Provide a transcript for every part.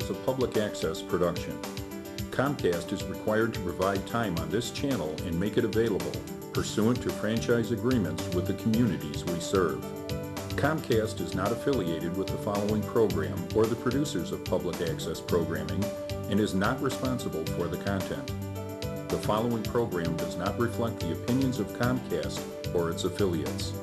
is a public access production. Comcast is required to provide time on this channel and make it available pursuant to franchise agreements with the communities we serve. Comcast is not affiliated with the following program or the producers of public access programming and is not responsible for the content. The following program does not reflect the opinions of Comcast or its affiliates.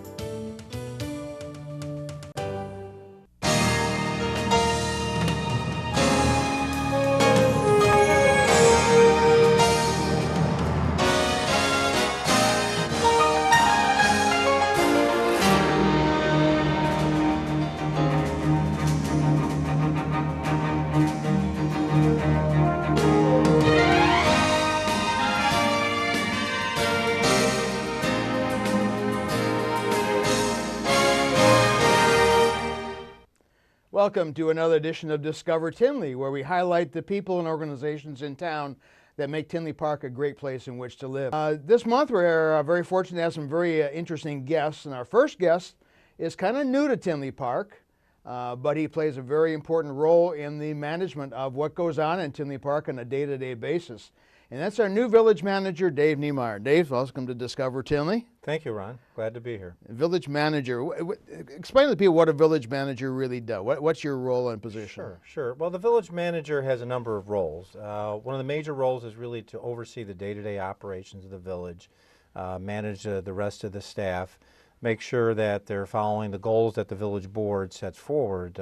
Welcome to another edition of Discover Tinley, where we highlight the people and organizations in town that make Tinley Park a great place in which to live. This month we're very fortunate to have some very interesting guests, and our first guest is kind of new to Tinley Park, but he plays a very important role in the management of what goes on in Tinley Park on a day-to-day basis. And that's our new village manager, Dave Niemeyer. Dave, welcome to Discover Tinley. Thank you, Ron. Glad to be here. Village manager. Explain to the people what a village manager really does. What's your role and position? Sure. Well, the village manager has a number of roles. One of the major roles is really to oversee the day-to-day operations of the village, manage the rest of the staff, make sure that they're following the goals that the village board sets forward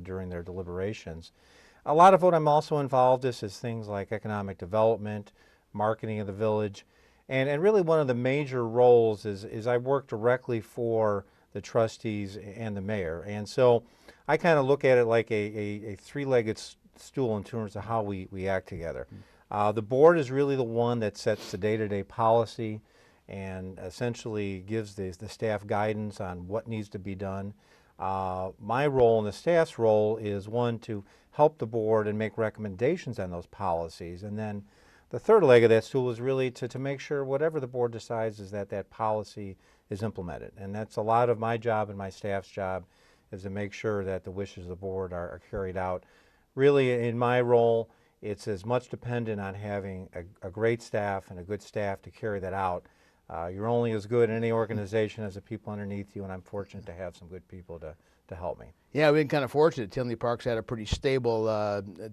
during their deliberations. A lot of what I'm also involved in is things like economic development, marketing of the village, and really one of the major roles is I work directly for the trustees and the mayor. And so I kind of look at it like a three-legged stool in terms of how we act together. The board is really the one that sets the day-to-day policy and essentially gives the staff guidance on what needs to be done. My role and the staff's role is one to help the board and make recommendations on those policies, and then the third leg of that stool is really to make sure whatever the board decides is that policy is implemented. And that's a lot of my job and my staff's job, is to make sure that the wishes of the board are carried out. Really, in my role, it's as much dependent on having a great staff and a good staff to carry that out. You're only as good in any organization as the people underneath you, and I'm fortunate to have some good people to help me. Yeah, we've been kind of fortunate. Tinley Park's had a pretty stable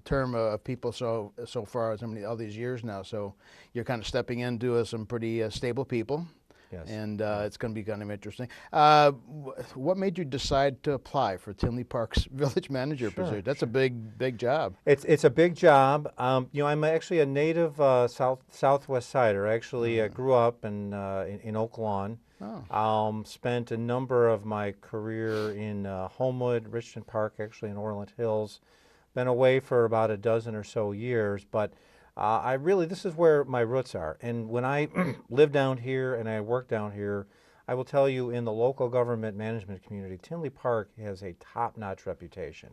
term of people so far as all these years now. So you're kind of stepping into some pretty stable people. Yes. And it's going to be kind of interesting. What made you decide to apply for Tinley Park's village manager position? That's a big job. It's a big job. I'm actually a native Southwest Sider. I actually grew up in Oak Lawn. Spent a number of my career in Homewood, Richmond Park, actually in Orland Hills. Been away for about a dozen or so years, but this is where my roots are. And when I live down here and I work down here, I will tell you, in the local government management community, Tinley Park has a top-notch reputation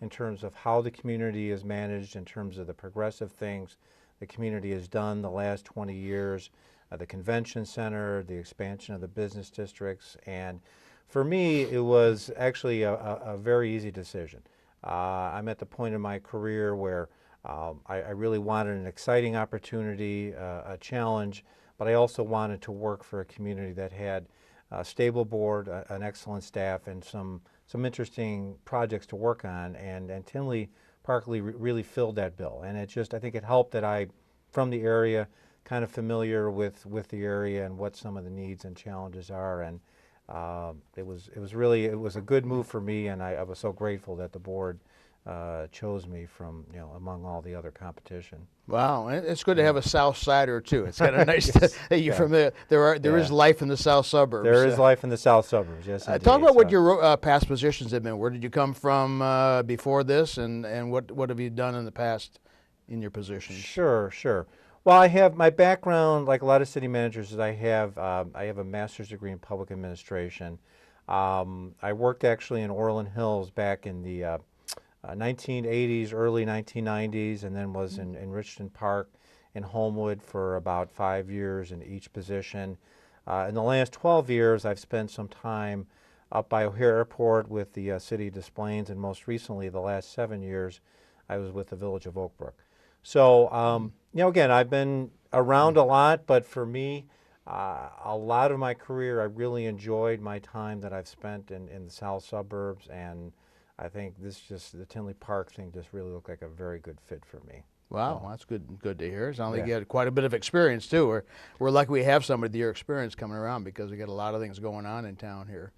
in terms of how the community is managed, in terms of the progressive things the community has done the last 20 years, the convention center, the expansion of the business districts. And for me, it was actually a very easy decision. I'm at the point in my career where I really wanted an exciting opportunity, a challenge, but I also wanted to work for a community that had a stable board, an excellent staff, and some interesting projects to work on. And Tinley Park really filled that bill. And I think it helped that I'm from the area, kind of familiar with the area and what some of the needs and challenges are. And it was a good move for me, and I was so grateful that the board chose me from among all the other competition. Wow, it's good to have a South Sider too. It's kind of nice that you're from there. There is life in the South suburbs. There is life in the South suburbs. Yes. Talk about what your past positions have been. Where did you come from before this, and what have you done in the past in your positions? Sure. Well, I have my background, like a lot of city managers, is I have a master's degree in public administration. I worked actually in Orland Hills back in the 1980s, early 1990s, and then was in Richmond Park in Homewood for about 5 years in each position. In the last 12 years, I've spent some time up by O'Hare Airport with the City of Des Plaines, and most recently, the last 7 years, I was with the Village of Oak Brook. So, again, I've been around a lot, but for me, a lot of my career, I really enjoyed my time that I've spent in the south suburbs, and I think the Tinley Park thing just really looked like a very good fit for me. Wow, So, that's good to hear. Sounds like yeah. you had quite a bit of experience too. We're lucky we have somebody with your experience coming around because we got a lot of things going on in town here.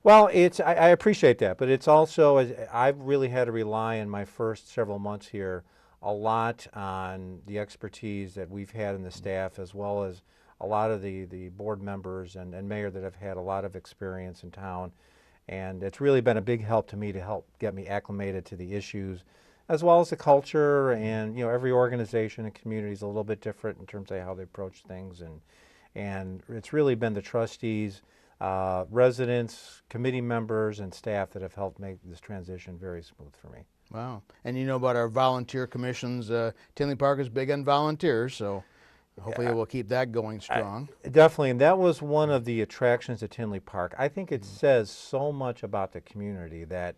Well, I appreciate that, but it's also, I've really had to rely in my first several months here a lot on the expertise that we've had in the staff, as well as a lot of the board members and mayor that have had a lot of experience in town. And it's really been a big help to me to help get me acclimated to the issues, as well as the culture. And every organization and community is a little bit different in terms of how they approach things. And it's really been the trustees, residents, committee members, and staff that have helped make this transition very smooth for me. Wow. And you know about our volunteer commissions. Tinley Park is big on volunteers, so hopefully we'll keep that going strong. Definitely, and that was one of the attractions at Tinley Park. I think it says so much about the community that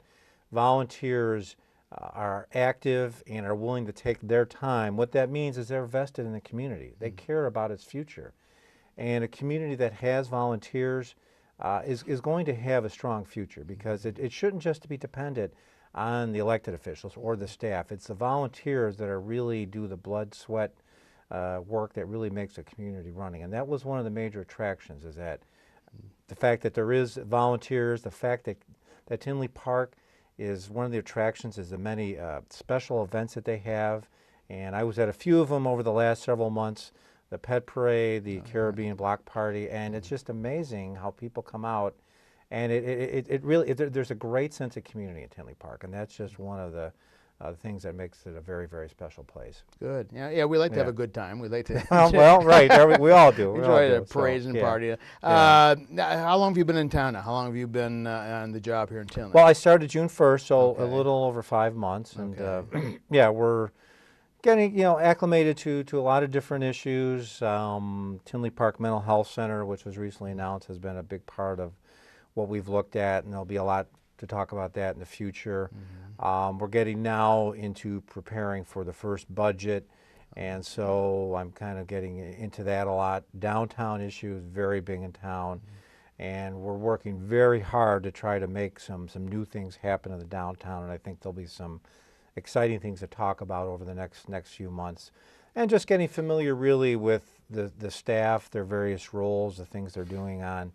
volunteers are active and are willing to take their time. What that means is they're vested in the community. They care about its future. And a community that has volunteers is going to have a strong future, because it shouldn't just be dependent on the elected officials or the staff. It's the volunteers that are really do the blood, sweat work that really makes a community running. And that was one of the major attractions, is that the fact that there is volunteers, the fact that Tinley Park is one of the attractions, is the many special events that they have. And I was at a few of them over the last several months. The Pet Parade, the Caribbean Block Party, and it's just amazing how people come out, and it really there's a great sense of community at Tinley Park, and that's just one of the things that makes it a very, very special place. Good. Yeah. We like to have a good time. We like to well, right. We all do. Enjoy the parades and party. Now, how long have you been in town now? How long have you been on the job here in Tinley? Well, I started June 1st, so a little over 5 months, and we're getting acclimated to a lot of different issues. Tinley Park Mental Health Center, which was recently announced, has been a big part of what we've looked at, and there'll be a lot to talk about that in the future. We're getting now into preparing for the first budget, and so I'm kind of getting into that a lot. Downtown issues, very big in town, and we're working very hard to try to make some new things happen in the downtown, and I think there'll be some exciting things to talk about over the next few months. And just getting familiar really with the staff, their various roles, the things they're doing on,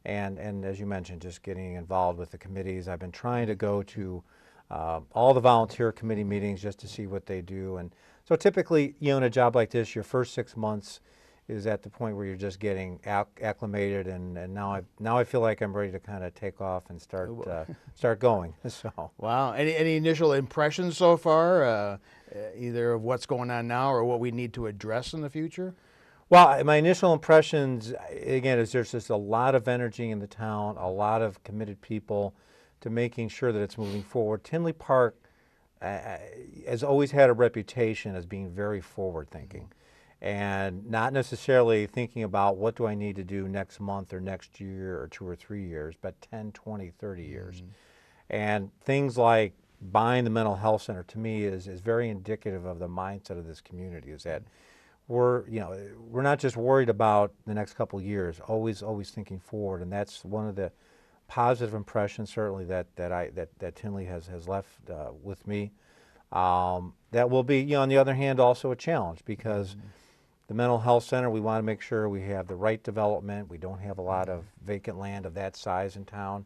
and as you mentioned, just getting involved with the committees. I've been trying to go to all the volunteer committee meetings just to see what they do. And so typically, in a job like this, your first 6 months is at the point where you're just getting acclimated, and now I feel like I'm ready to kind of take off and start going. So wow. Any initial impressions so far, either of what's going on now or what we need to address in the future? Well, my initial impressions, again, is there's just a lot of energy in the town, a lot of committed people to making sure that it's moving forward. Tinley Park has always had a reputation as being very forward-thinking, and not necessarily thinking about what do I need to do next month or next year or 2 or 3 years, but 10, 20, 30 years. And things like buying the mental health center, to me, is very indicative of the mindset of this community, is that we're not just worried about the next couple of years, always thinking forward, and that's one of the positive impressions certainly that Tinley has left with me. That will be, on the other hand, also a challenge, because the mental health center, we want to make sure we have the right development. We don't have a lot of vacant land of that size in town,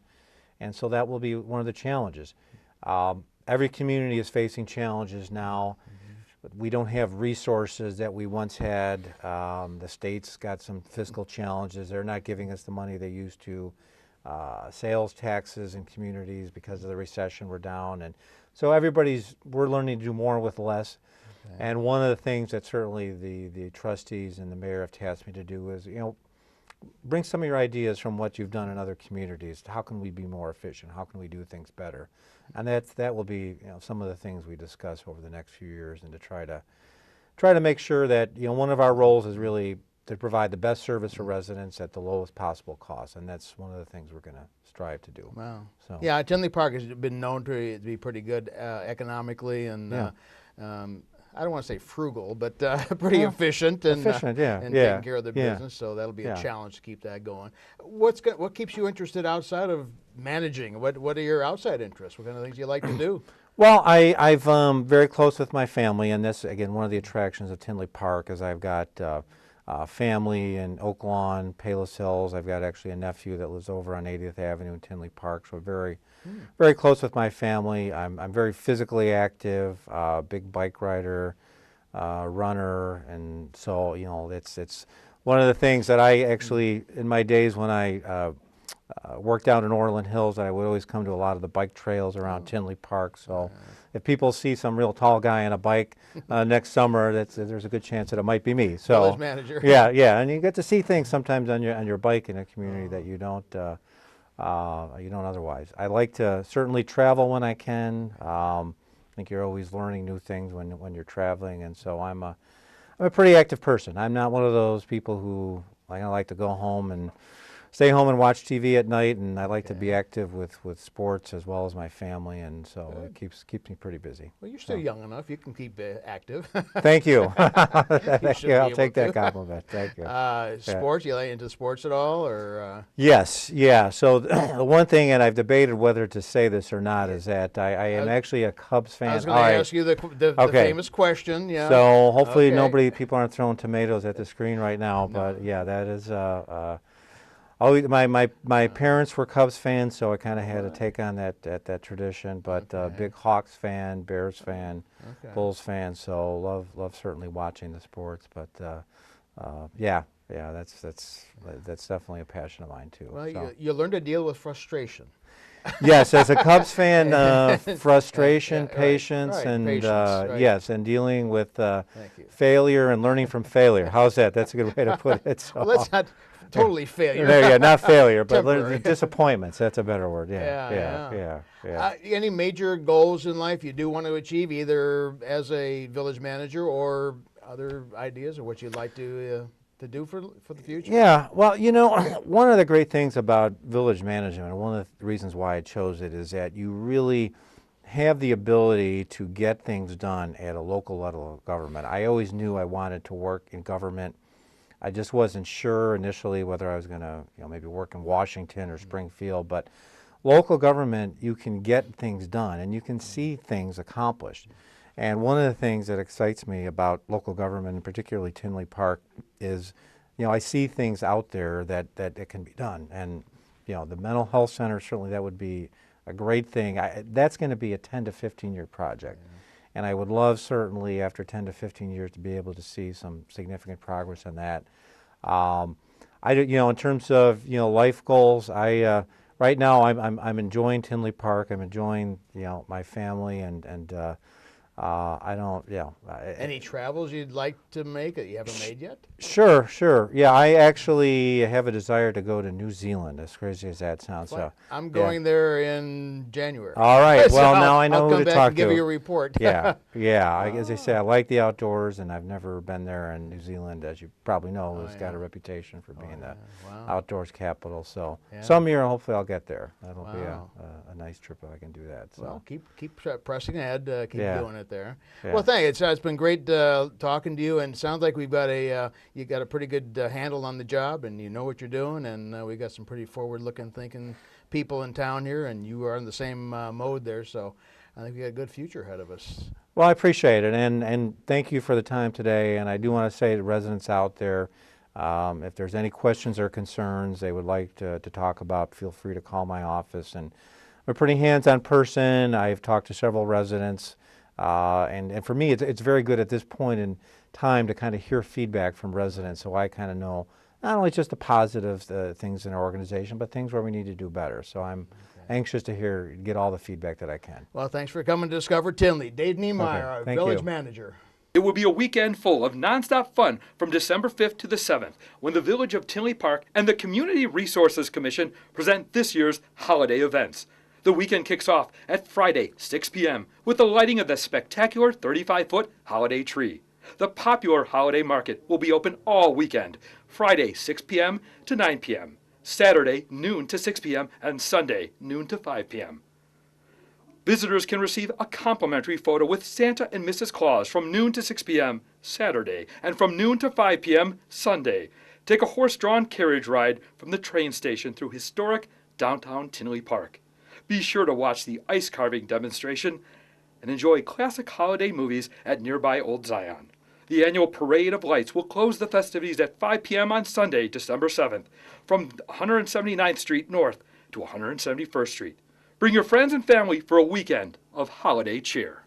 and so that will be one of the challenges. Every community is facing challenges now. We don't have resources that we once had. The state's got some fiscal challenges. They're not giving us the money they used to. Sales taxes in communities, because of the recession, we're down. And so we're learning to do more with less. Okay. And one of the things that certainly the trustees and the mayor have tasked me to do is, bring some of your ideas from what you've done in other communities. How can we be more efficient? How can we do things better? And that will be some of the things we discuss over the next few years, and to try to make sure that one of our roles is really to provide the best service for residents at the lowest possible cost, and that's one of the things we're going to strive to do. Wow. So. Yeah, Tinley Park has been known to be pretty good economically and I don't want to say frugal, but pretty efficient and taking care of the business. So that'll be a challenge to keep that going. What keeps you interested outside of managing? What are your outside interests? What kind of things do you like to do? Well, I'm very close with my family, and that's, again, one of the attractions of Tinley Park is I've got family in Oak Lawn, Palos Hills. I've got actually a nephew that lives over on 80th Avenue in Tinley Park, so very close with my family. I'm very physically active, big bike rider, runner, and so, you know, it's one of the things that I actually, in my days when I worked out in Orland Hills, I would always come to a lot of the bike trails around Tinley Park. So if people see some real tall guy on a bike next summer, there's a good chance that it might be me. So village manager. yeah, and you get to see things sometimes on your bike in a community that you don't otherwise. I like to certainly travel when I can. I think you're always learning new things when you're traveling, and so I'm a pretty active person. I'm not one of those people who like to go home and stay home and watch TV at night, and I like to be active with sports as well as my family, and so it keeps me pretty busy. Well, you're still young enough. You can keep active. Thank you. I'll take that compliment. Thank you. Sports? You into sports at all, or? Yes. Yeah. So the one thing, and I've debated whether to say this or not, is that I am actually a Cubs fan. I was going to ask you the famous question. Yeah. So hopefully people aren't throwing tomatoes at the screen right now, but yeah, that is. My parents were Cubs fans, so I kind of had to take on that tradition. But big Hawks fan, Bears fan, Bulls fan. So love certainly watching the sports. But that's definitely a passion of mine too. Well, so. you learn to deal with frustration. Yes, as a Cubs fan, frustration, patience, and yes, and dealing with failure and learning from failure. How's that? That's a good way to put it. So. Well, that's not totally failure. Yeah, not failure, but disappointments. That's a better word. Yeah. Any major goals in life you do want to achieve, either as a village manager or other ideas, or what you'd like to do for the future? Yeah, well, one of the great things about village management, and one of the reasons why I chose it, is that you really have the ability to get things done at a local level of government. I always knew I wanted to work in government. I just wasn't sure initially whether I was going to, maybe work in Washington or Springfield, but local government, you can get things done and you can see things accomplished. And one of the things that excites me about local government, and particularly Tinley Park, is, I see things out there that it can be done. And, the mental health center, certainly that would be a great thing. That's going to be a 10 to 15-year project. Yeah. And I would love, certainly, after 10 to 15 years, to be able to see some significant progress on that. In terms of, life goals, right now I'm enjoying Tinley Park. I'm enjoying, my family, and I don't, Any travels you'd like to make that you haven't made yet? Sure. Yeah, I actually have a desire to go to New Zealand, as crazy as that sounds. So I'm going there in January. All right. Well, now I know who to talk to. I'll come back and give you a report. Yeah. As I say, I like the outdoors, and I've never been there. And New Zealand, as you probably know, has got a reputation for being the outdoors capital. So some year, hopefully, I'll get there. That'll be a nice trip if I can do that. So. Well, keep pressing ahead. Keep doing it there. Yeah. Well, thanks. It's been great talking to you, and it sounds like we've got you got a pretty good handle on the job, and you know what you're doing, and we got some pretty forward-looking, thinking people in town here, and you are in the same mode there. So I think we got a good future ahead of us. Well, I appreciate it, and thank you for the time today. And I do want to say to residents out there, if there's any questions or concerns they would like to talk about, feel free to call my office. And I'm a pretty hands-on person. I've talked to several residents. And for me, it's very good at this point in time to kind of hear feedback from residents, so I kind of know not only just the positive things in our organization, but things where we need to do better. So I'm anxious to get all the feedback that I can. Well, thanks for coming to Discover Tinley. Dave Niemeyer, our village manager. It will be a weekend full of nonstop fun from December 5th to the 7th, when the Village of Tinley Park and the Community Resources Commission present this year's holiday events. The weekend kicks off at Friday, 6 p.m. with the lighting of the spectacular 35-foot holiday tree. The popular holiday market will be open all weekend, Friday 6 p.m. to 9 p.m., Saturday noon to 6 p.m., and Sunday noon to 5 p.m. Visitors can receive a complimentary photo with Santa and Mrs. Claus from noon to 6 p.m. Saturday and from noon to 5 p.m. Sunday. Take a horse-drawn carriage ride from the train station through historic downtown Tinley Park. Be sure to watch the ice carving demonstration and enjoy classic holiday movies at nearby Old Zion. The annual Parade of Lights will close the festivities at 5 p.m. on Sunday, December 7th, from 179th Street North to 171st Street. Bring your friends and family for a weekend of holiday cheer.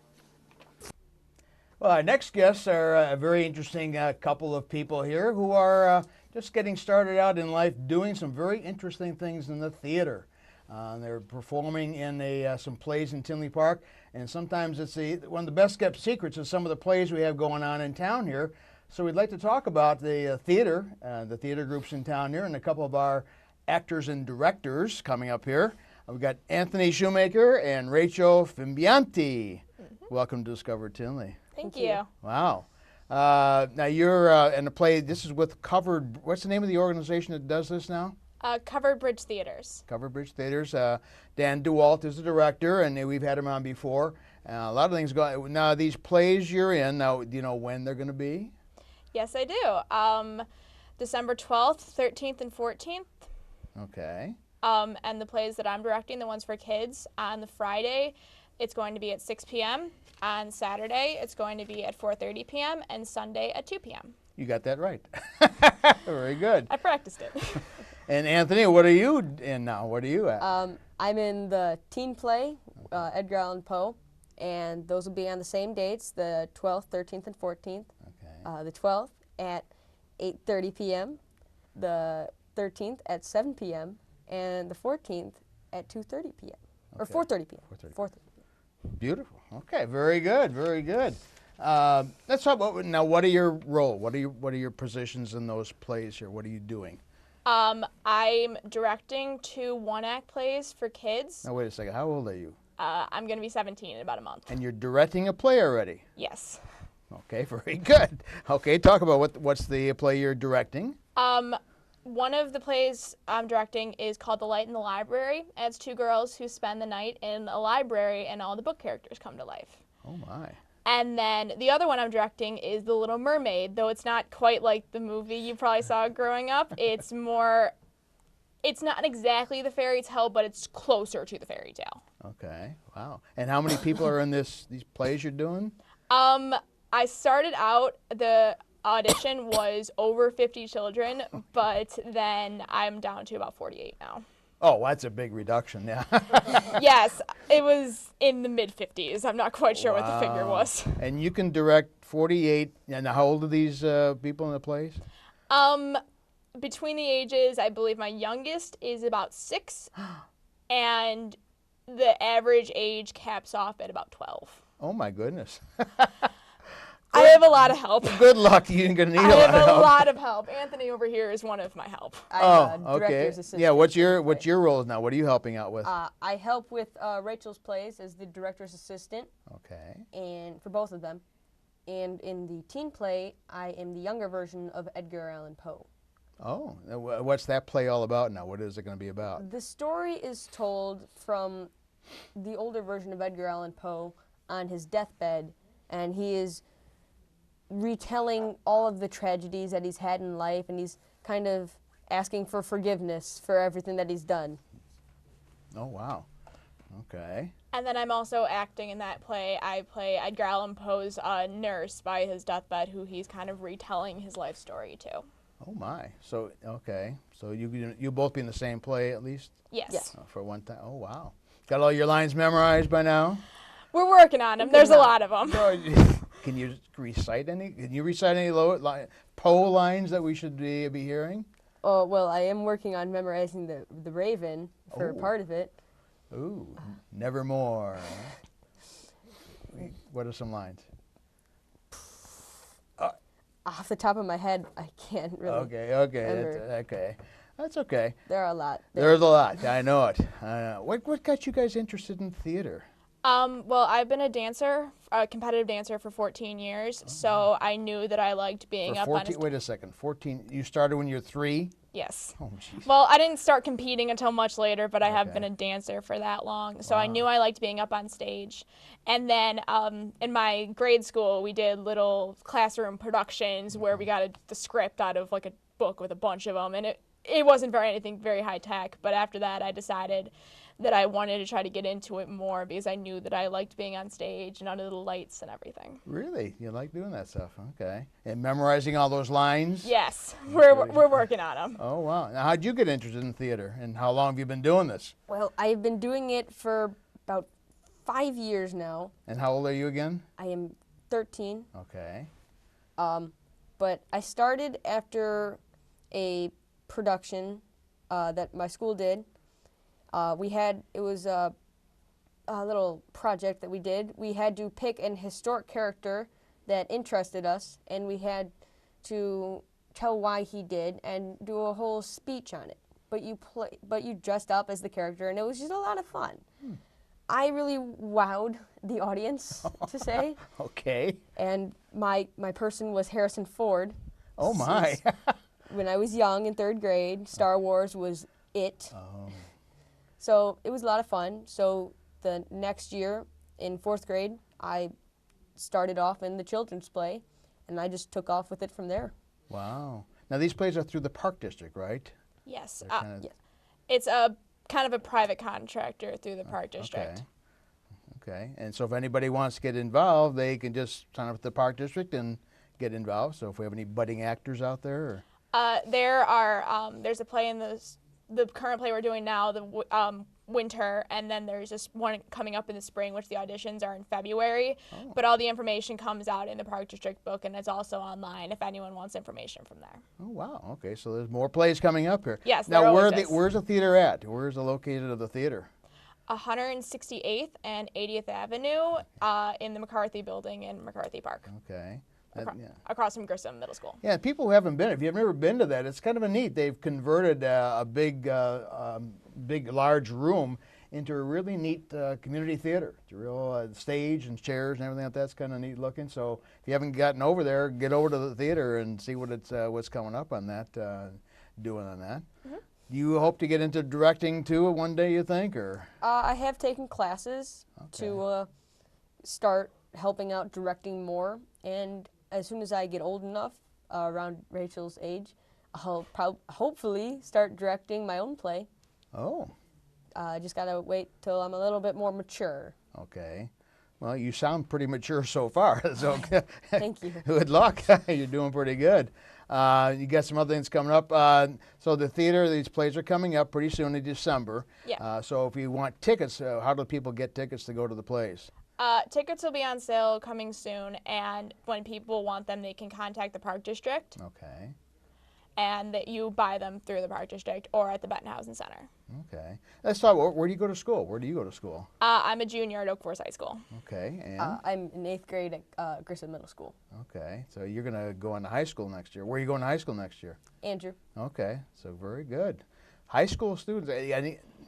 Well, our next guests are a very interesting couple of people here who are just getting started out in life doing some very interesting things in the theater. They're performing in some plays in Tinley Park, and sometimes it's one of the best kept secrets of some of the plays we have going on in town here. So we'd like to talk about the theater groups in town here, and a couple of our actors and directors coming up here. We've got Anthony Shoemaker and Rachel Fimbianti. Welcome to Discover Tinley. Thank you. Wow. Now you're in the play, this is with what's the name of the organization that does this now? Covered Bridge Theaters. Covered Bridge Theaters. Dan DeWalt is the director, and we've had him on before. A lot of things going. Now these plays you're in, now do you know when they're going to be? Yes, I do. December 12th, 13th, and 14th. Okay. And the plays that I'm directing, the ones for kids, on the Friday, it's going to be at 6 p.m. On Saturday, it's going to be at 4:30 p.m. and Sunday at 2 p.m. You got that right. Very good. I practiced it. And Anthony, what are you in now? What are you at? I'm in the teen play, Edgar Allan Poe, and those will be on the same dates, the 12th, 13th, and 14th. Okay. The 12th at 8:30 p.m., the 13th at 7 p.m., and the 14th at 2:30 p.m. Or 4:30 p.m. 4:30 p.m. Beautiful. Okay, very good, very good. Let's talk about now. What are your role? What are your positions in those plays here? What are you doing? I'm directing 2 one-act plays for kids. Now wait a second. How old are you? I'm going to be 17 in about a month. And you're directing a play already. Yes. Okay, very good. Okay, talk about what's the play you're directing. One of the plays I'm directing is called The Light in the Library, and it's 2 girls who spend the night in a library and all the book characters come to life. Oh my. And then the other one I'm directing is The Little Mermaid, though it's not quite like the movie you probably saw growing up. It's not exactly the fairy tale, but it's closer to the fairy tale. Okay, wow. And how many people are in these plays you're doing? I started out, the audition was over 50 children, but then I'm down to about 48 now. Oh, that's a big reduction, yeah. Yes, it was in the mid-50s. I'm not quite sure what the figure was. And you can direct 48, and how old are these people in the plays? Between the ages, I believe my youngest is about 6, and the average age caps off at about 12. Oh my goodness. I have a lot of help. Good luck. You're going to need a lot of help. I have a lot of help. Anthony over here is one of my help. I'm okay. director's assistant. Yeah, what's your role now? What are you helping out with? I help with Rachel's plays as the director's assistant, Okay. and for both of them. And in the teen play, I am the younger version of Edgar Allan Poe. Oh, what's that play all about now? What is it going to be about? The story is told from the older version of Edgar Allan Poe on his deathbed, and he is retelling all of the tragedies that he's had in life, and he's kind of asking for forgiveness for everything that he's done. Oh, wow. Okay. And then I'm also acting in that play. I play Edgar Allan Poe's nurse by his deathbed, who he's kind of retelling his life story to. Oh, my. So, okay. So you both be in the same play at least? Yes. Yes. For one time? Oh, wow. Got all your lines memorized by now? We're working on them. There's a lot of them. Can you recite any? Can you recite any Poe lines that we should be hearing? Oh, well, I am working on memorizing the Raven for part of it. Ooh, nevermore. What are some lines? Off the top of my head, I can't really. Okay, remember. That's okay. There are a lot. There's a lot. I know it. What got you guys interested in theater? Well, I've been a dancer, a competitive dancer for 14 years, so I knew that I liked being For up on a 14, wait a second, 14, you started when you're 3? Yes. Oh, jeez. Well, I didn't start competing until much later, but I have Okay. been a dancer for that long, so I knew I liked being up on stage. And then in my grade school, we did little classroom productions where we got the script out of like a book with a bunch of them, and it wasn't anything very high tech. But after that, I decided that I wanted to try to get into it more because I knew that I liked being on stage and under the lights and everything. Really? You like doing that stuff? Okay. And memorizing all those lines? Yes, we're working on them. Oh, wow. Now, how'd you get interested in theater, and how long have you been doing this? Well, I've been doing it for about 5 years now. And how old are you again? I am 13. Okay. But I started after a production that my school did. It was a little project that we did. We had to pick an historic character that interested us, and we had to tell why he did and do a whole speech on it. But you dressed up as the character, and it was just a lot of fun. I really wowed the audience, to say. Okay. And my person was Harrison Ford. Oh, my. When I was young in 3rd grade, Star Wars was it. Oh. So it was a lot of fun. So the next year in 4th grade, I started off in the children's play, and I just took off with it from there. Wow. Now, these plays are through the Park District, right? Yes. They're kind of- yes. It's a kind of a private contractor through the Park District. Okay. And so if anybody wants to get involved, they can just sign up with the Park District and get involved. So if we have any budding actors out there? Or... There's a play in the current play we're doing now, the winter, and then there's this one coming up in the spring, which the auditions are in February. Oh. But all the information comes out in the Park District book, and it's also online if anyone wants information from there. Oh, wow. Okay, so there's more plays coming up here. Yes, now, there always is. where's the theater at? Where's the located of the theater? 168th and 80th Avenue in the McCarthy building in McCarthy Park, Okay. Yeah. across from Grissom Middle School. Yeah, people who haven't been, if you've never been to that, it's kind of a neat. They've converted a big, large room into a really neat community theater. It's a real stage and chairs and everything like that's kind of neat looking. So if you haven't gotten over there, get over to the theater and see what's coming up on that, doing on that. Mm-hmm. Do you hope to get into directing too one day, you think, or? I have taken classes to start helping out directing more, and as soon as I get old enough, around Rachel's age, I'll hopefully start directing my own play. Oh. I just gotta wait till I'm a little bit more mature. Okay. Well, you sound pretty mature so far. So Thank you. Good luck. You're doing pretty good. You got some other things coming up. So the theater, these plays are coming up pretty soon in December. Yeah. So if you want tickets, how do people get tickets to go to the plays? Tickets will be on sale coming soon, and when people want them, they can contact the Park District. Okay. And that you buy them through the Park District or at the Bettenhausen Center. Okay. Let's talk about, where do you go to school? Where do you go to school? I'm a junior at Oak Forest High School. Okay. And? I'm in 8th grade at Grissom Middle School. Okay. So you're going to go into high school next year. Where are you going to high school next year? Andrew. Okay. So very good. High school students,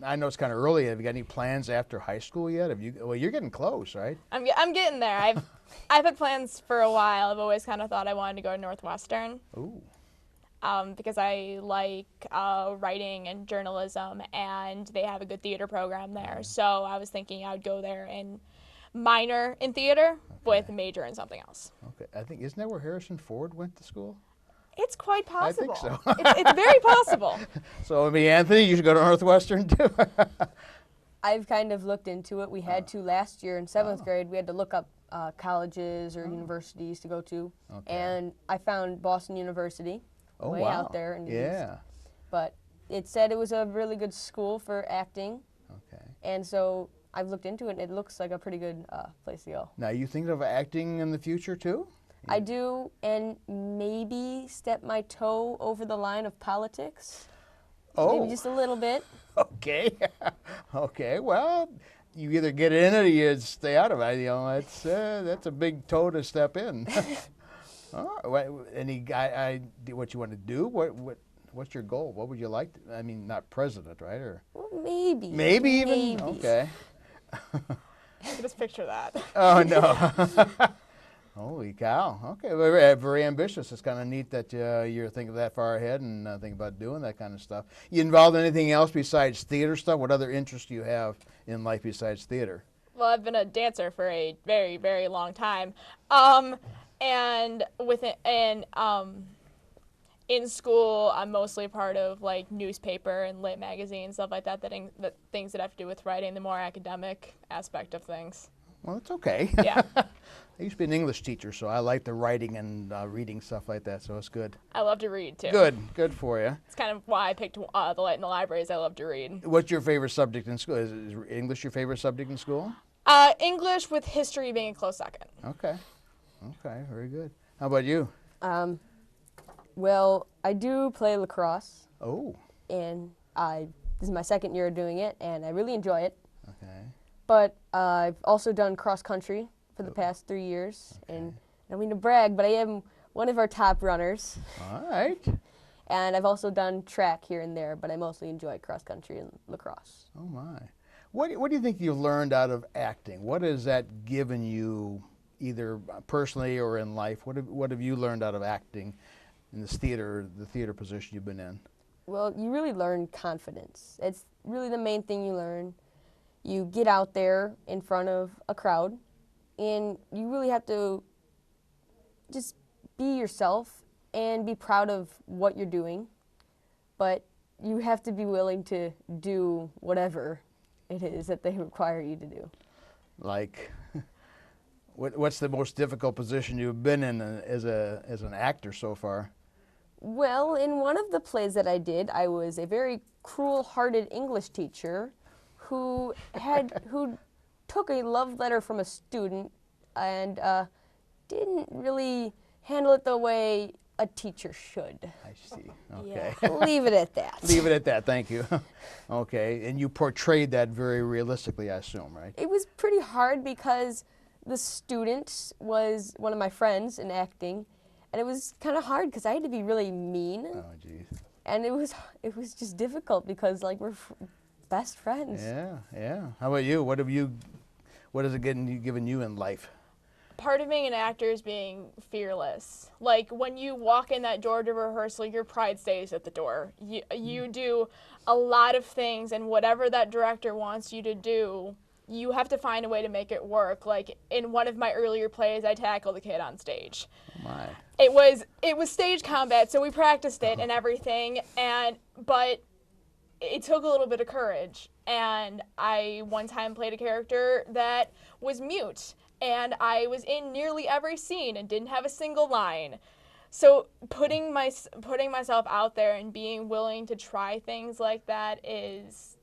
I know it's kind of early. Have you got any plans after high school yet? Well, you're getting close, right? I'm getting there. I've had plans for a while. I've always kind of thought I wanted to go to Northwestern. Ooh. Because I like writing and journalism, and they have a good theater program there. So I was thinking I would go there and minor in theater with a major in something else. Okay. Isn't that where Harrison Ford went to school? It's quite possible. I think so. it's very possible. So, Anthony, you should go to Northwestern too. I've kind of looked into it. We had to last year in 7th grade. We had to look up colleges or universities to go to. Okay. And I found Boston University. Oh, way wow. out there in the Yeah. East. But it said it was a really good school for acting. Okay. And so I've looked into it, and it looks like a pretty good place to go. Now, you thinking of acting in the future too? I do, and maybe step my toe over the line of politics. Oh. Maybe just a little bit. Okay. Okay. Well, you either get in it or you stay out of it. That's a big toe to step in. What you want to do? What's your goal? What would you like to, not president, right? Or Well, maybe. maybe even? Maybe. Okay. can just picture that. Oh, no. Holy cow. Okay, very, very ambitious. It's kind of neat that you're thinking that far ahead and thinking about doing that kind of stuff. You involved in anything else besides theater stuff? What other interests do you have in life besides theater? Well, I've been a dancer for a very, very long time. And with it, and in school, I'm mostly part of like newspaper and lit magazine, stuff like that, that things that have to do with writing, the more academic aspect of things. Well, it's okay. Yeah. I used to be an English teacher, so I like the writing and reading stuff like that, so it's good. I love to read, too. Good for you. It's kind of why I picked the light in the libraries. I love to read. What's your favorite subject in school? Is English your favorite subject in school? English with history being a close second. Okay. Okay, very good. How about you? Well, I do play lacrosse, Oh, and this is my second year doing it, and I really enjoy it. okay. But I've also done cross country for the past 3 years, and I don't mean to brag, but I am one of our top runners. All right. And I've also done track here and there, but I mostly enjoy cross country and lacrosse. Oh, my. What do you think you've learned out of acting? What has that given you, either personally or in life? What have you learned out of acting in the theater position you've been in? Well, you really learn confidence. It's really the main thing you learn. You get out there in front of a crowd, and you really have to just be yourself and be proud of what you're doing. But you have to be willing to do whatever it is that they require you to do. Like, what's the most difficult position you've been in as an actor so far? Well, in one of the plays that I did, I was a very cruel-hearted English teacher who took a love letter from a student and didn't really handle it the way a teacher should. I see. Okay. Yeah. Leave it at that. Leave it at that. Thank you. Okay. And you portrayed that very realistically, I assume, right? It was pretty hard because the student was one of my friends in acting, and it was kind of hard because I had to be really mean. Oh, geez. And it was just difficult because like we're best friends. Yeah, yeah. How about you? What has it given you in life? Part of being an actor is being fearless. Like when you walk in that door to rehearsal, your pride stays at the door. You do a lot of things, and whatever that director wants you to do, you have to find a way to make it work. Like in one of my earlier plays, I tackled a kid on stage. Oh my. It was stage combat, so we practiced it and everything, but it took a little bit of courage. And I one time played a character that was mute, and I was in nearly every scene and didn't have a single line. So putting myself out there and being willing to try things like that it's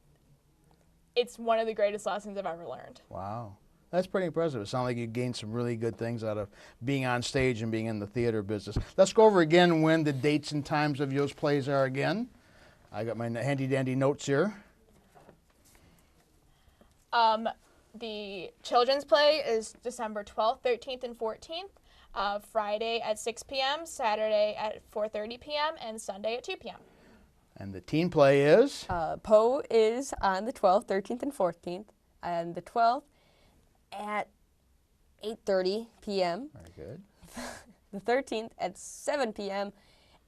one of the greatest lessons I've ever learned. Wow. That's pretty impressive. It sounds like you gained some really good things out of being on stage and being in the theater business. Let's go over again when the dates and times of those plays are again. I got my handy-dandy notes here. The children's play is December 12th, 13th, and 14th, Friday at 6 p.m., Saturday at 4:30 p.m., and Sunday at 2 p.m. And the teen play is? Poe is on the 12th, 13th, and 14th, and the 12th at 8:30 p.m. Very good. The 13th at 7 p.m.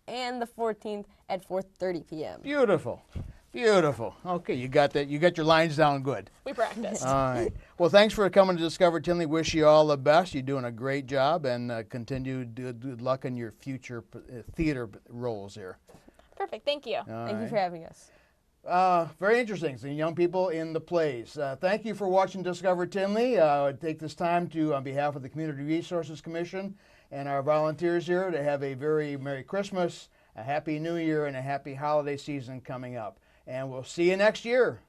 and the 14th at 4:30 p.m. Beautiful. Beautiful. Okay, you got that. You got your lines down good. We practiced. All right. Well, thanks for coming to Discover Tinley. Wish you all the best. You're doing a great job, and continued good luck in your future theater roles here. Perfect. Thank you. Thank you for having us. Very interesting. Seeing young people in the plays. Thank you for watching Discover Tinley. Take this time to, on behalf of the Community Resources Commission and our volunteers here, to have a very Merry Christmas, a Happy New Year, and a happy holiday season coming up. And we'll see you next year.